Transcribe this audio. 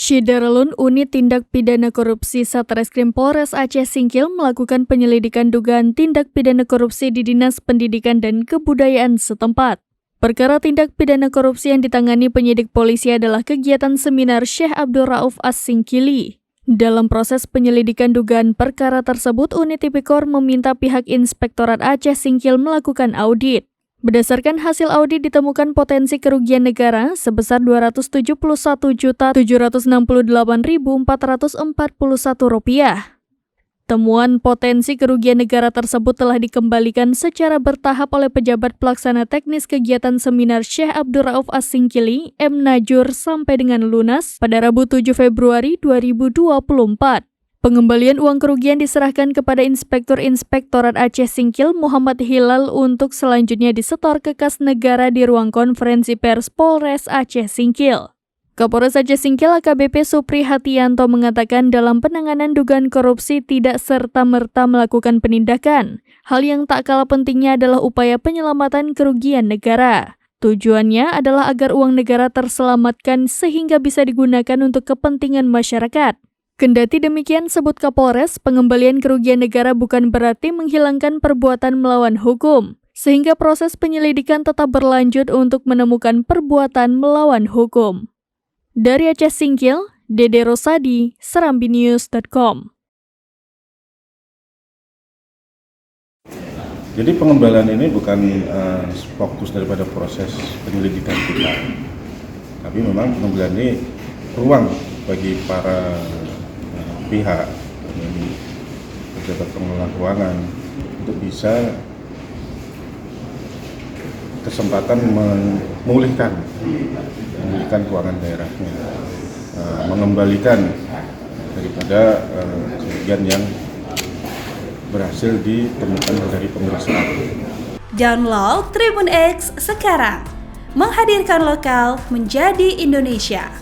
Syidarlun Unit Tindak Pidana Korupsi Satreskrim Polres Aceh Singkil melakukan penyelidikan dugaan tindak pidana korupsi di Dinas Pendidikan dan Kebudayaan setempat. Perkara tindak pidana korupsi yang ditangani penyidik polisi adalah kegiatan seminar Syekh Abdul Rauf As-Singkili. Dalam proses penyelidikan dugaan perkara tersebut, Unit Tipikor meminta pihak Inspektorat Aceh Singkil melakukan audit. Berdasarkan hasil audit ditemukan potensi kerugian negara sebesar Rp271.768.441. Temuan potensi kerugian negara tersebut telah dikembalikan secara bertahap oleh pejabat pelaksana teknis kegiatan seminar Syekh Abdul Rauf As-Singkili, M. Najur, sampai dengan lunas pada Rabu 7 Februari 2024. Pengembalian uang kerugian diserahkan kepada Inspektur Inspektorat Aceh Singkil Muhammad Hilal untuk selanjutnya disetor ke kas negara di ruang konferensi pers Polres Aceh Singkil. Kapolres Aceh Singkil AKBP Supri Hatianto mengatakan dalam penanganan dugaan korupsi tidak serta-merta melakukan penindakan. Hal yang tak kalah pentingnya adalah upaya penyelamatan kerugian negara. Tujuannya adalah agar uang negara terselamatkan sehingga bisa digunakan untuk kepentingan masyarakat. Kendati demikian, sebut Kapolres, pengembalian kerugian negara bukan berarti menghilangkan perbuatan melawan hukum, sehingga proses penyelidikan tetap berlanjut untuk menemukan perbuatan melawan hukum. Dari Aceh Singkil, Dede Rosadi, serambinews.com. Jadi pengembalian ini bukan fokus daripada proses penyelidikan kita, tapi memang pengembalian ini ruang bagi para pihak, pejabat pengelola keuangan untuk bisa kesempatan memulihkan keuangan daerahnya, mengembalikan daripada kerugian yang berhasil ditemukan dari pemeriksaan. Download Tribun X sekarang, menghadirkan lokal menjadi Indonesia.